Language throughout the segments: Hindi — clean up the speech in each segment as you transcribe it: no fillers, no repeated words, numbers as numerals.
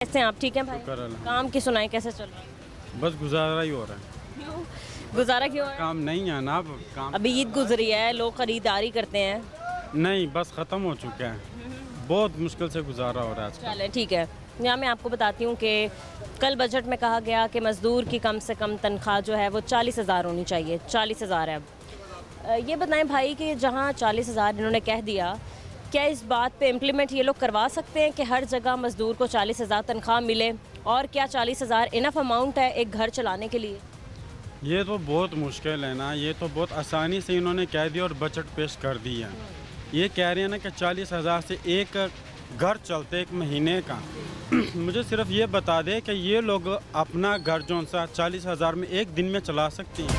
कैसे हैं आप? ठीक हैं भाई? काम की सुनाएं, कैसे चल रहा है? बस गुजारा ही हो रहा है। क्यों गुजारा क्यों है? काम नहीं है ना अब काम। अभी ईद गुजरी है, लोग खरीदारी करते हैं। नहीं, बस ख़त्म हो चुका है। बहुत मुश्किल से गुजारा हो रहा है आजकल। चले ठीक है। यहाँ मैं आपको बताती हूँ कि कल बजट में कहा गया कि मज़दूर की कम से कम तनख्वाह जो है वो 40,000 होनी चाहिए। 40,000 है अब। ये बताएं भाई कि जहाँ 40,000 इन्होंने कह दिया, क्या इस बात पे इम्प्लीमेंट ये लोग करवा सकते हैं कि हर जगह मज़दूर को 40,000 तनख्वाह मिले? और क्या 40,000 इनफ अमाउंट है एक घर चलाने के लिए? ये तो बहुत मुश्किल है ना। ये तो बहुत आसानी से इन्होंने कह दिया और बजट पेश कर दिया। ये कह रहे हैं ना कि 40,000 से एक घर चलते एक महीने का। मुझे सिर्फ ये बता दे कि ये लोग अपना घर जो सा 40,000 में एक दिन में चला सकती हैं।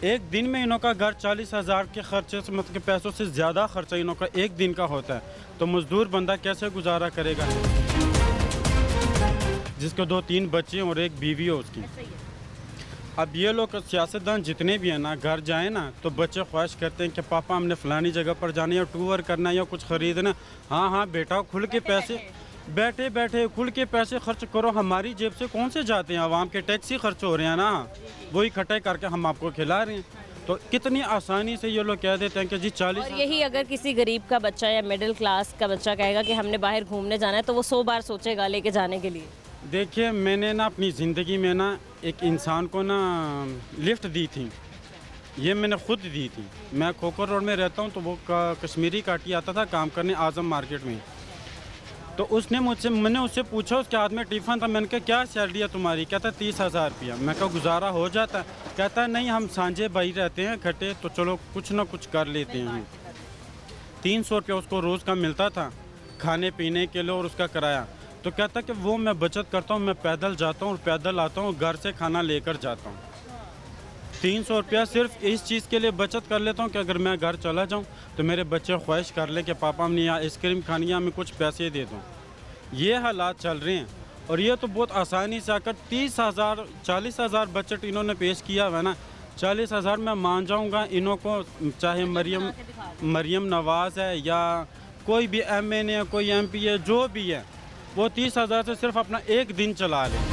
एक दिन में इनों का घर 40,000 के खर्चे से मतलब के पैसों से ज़्यादा खर्चा इनों का एक दिन का होता है, तो मज़दूर बंदा कैसे गुजारा करेगा? जिसके 2-3 बच्चे और एक बीवी हो उसकी। अब ये लोग सियासतदान जितने भी हैं ना, घर जाए ना तो बच्चे ख्वाहिश करते हैं कि पापा हमने फ़लानी जगह पर जाना या टूर करना या कुछ ख़रीदना। हाँ हाँ बेटा, खुल के पैसे बैठे बैठे खुल के पैसे खर्च करो। हमारी जेब से कौन से जाते हैं? आवाम के टैक्स ही खर्च हो रहे हैं ना, वही इकट्ठे करके हम आपको खिला रहे हैं। तो कितनी आसानी से ये लोग कह देते हैं कि जी 40। और यही अगर किसी गरीब का बच्चा या मिडिल क्लास का बच्चा कहेगा कि हमने बाहर घूमने जाना है, तो वो 100 बार सोचेगा लेके जाने के लिए। देखिए, मैंने ना अपनी ज़िंदगी में ना एक इंसान को ना लिफ्ट दी थी। ये मैंने खुद दी थी। मैं खोखर रोड में रहता हूँ, तो वो कश्मीरी काटी आता था काम करने आज़म मार्केट में। तो उसने मैंने उससे पूछा, उसके हाथ में टिफ़न था। मैंने कहा क्या सैलरी है तुम्हारी? कहता 30,000 रुपया। मैं कहा गुजारा हो जाता है? कहता नहीं, हम सांझे भाई रहते हैं इकट्ठे, तो चलो कुछ ना कुछ कर लेते हैं। 300 रुपया उसको रोज़ का मिलता था खाने पीने के लिए और उसका किराया। तो कहता कि वो मैं बचत करता हूँ, मैं पैदल जाता हूँ और पैदल आता हूँ, घर से खाना लेकर जाता हूँ। 300 रुपया सिर्फ इस चीज़ के लिए बचत कर लेता हूँ कि अगर मैं घर चला जाऊँ तो मेरे बच्चे ख्वाहिश कर ले कि पापा हमने यहाँ आइसक्रीम खानी है, हमें कुछ पैसे दे दो। ये हालात चल रहे हैं। और ये तो बहुत आसानी से आकर 30,000 40,000 बजट इन्होंने पेश किया हुआ है ना। 40,000 मैं मान जाऊँगा इन्हों को, चाहे मरियम नवाज़ है या कोई भी MN है, कोई MP है, जो भी है, वो 30,000 से सिर्फ अपना एक दिन चला ले।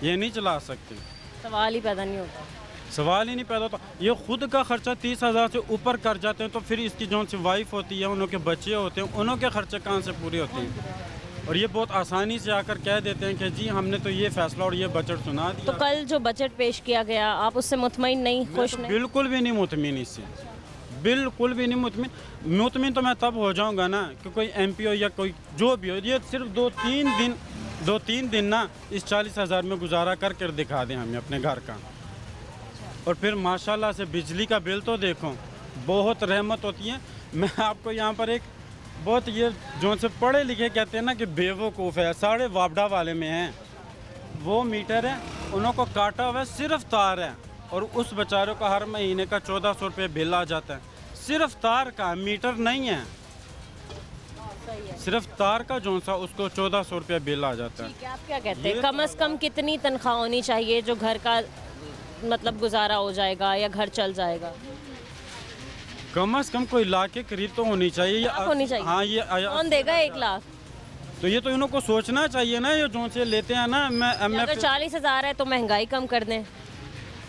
ये नहीं चला सकते। सवाल ही पैदा नहीं होता। सवाल ही नहीं पैदा होता। ये खुद का खर्चा 30,000 से ऊपर कर जाते हैं, तो फिर इसकी जो सी वाइफ होती है, उनके बच्चे होते हैं, उनके खर्चे कहाँ से पूरे होते हैं? और ये बहुत आसानी से आकर कह देते हैं कि जी हमने तो ये फैसला और ये बजट सुना दिया। तो कल जो बजट पेश किया गया, आप उससे मुतमईन नहीं, खुश नहीं? बिल्कुल भी नहीं मुतमिन इससे, बिल्कुल भी नहीं मुतमिन। मुतमिन तो मैं तब हो जाऊँगा ना कि कोई MP हो या कोई जो भी हो, ये सिर्फ 2-3 दिन ना इस 40,000 में गुजारा करके दिखा दें हमें अपने घर का। और फिर माशाल्लाह से बिजली का बिल तो देखो, बहुत रहमत होती है। मैं आपको यहाँ पर एक बहुत, ये जो से पढ़े लिखे कहते हैं ना कि बेवकूफ़ है, साढ़े वापडा वाले में हैं वो मीटर है, उन्हों को काटा हुआ है, सिर्फ तार है, और उस बेचारों का हर महीने का 1,400 रुपये बिल आ जाता है। सिर्फ तार का, मीटर नहीं है, सिर्फ तार का जो सा उसको 1,400 रुपये बिल आ जाता है। ठीक है, आप क्या कहते हैं कम से कम कितनी तनख्वाह होनी चाहिए जो घर का मतलब गुजारा हो जाएगा या घर चल जाएगा? कम से कम कोई लाख के करीब तो होनी चाहिए। होनी चाहिए। हाँ, ये कौन देगा 1 लाख? तो ये तो इन्हों को सोचना चाहिए ना। ये जो से लेते हैं ना, अगर 40,000 है तो महंगाई कम कर दें।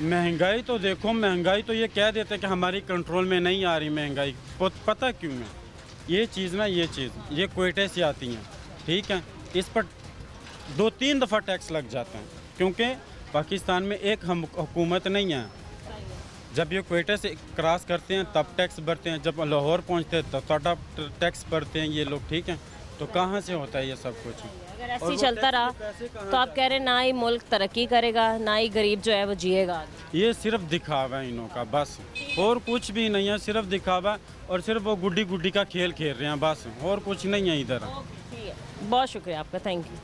महंगाई तो देखो, महंगाई तो ये कह देते हैं कि हमारी कंट्रोल में नहीं आ रही महंगाई। पता क्यों है? ये चीज़ ना, ये क्वेटे से आती हैं, ठीक है। इस पर 2-3 दफ़ा टैक्स लग जाता है, क्योंकि पाकिस्तान में एक हुकूमत नहीं है। जब ये क्वेटे से क्रॉस करते हैं तब टैक्स भरते हैं, जब लाहौर पहुंचते हैं तब थोड़ा टैक्स भरते हैं ये लोग, ठीक है। तो कहाँ से होता है ये सब कुछ? अगर ऐसे ही चलता रहा तो आप कह रहे हैं ना ही मुल्क तरक्की करेगा, ना ही गरीब जो है वो जिएगा। ये सिर्फ दिखावा है इन्हों का, बस, और कुछ भी नहीं है। सिर्फ दिखावा, और सिर्फ वो गुड्डी का खेल खेल रहे हैं, बस, और कुछ नहीं है इधर। बहुत शुक्रिया आपका, थैंक यू।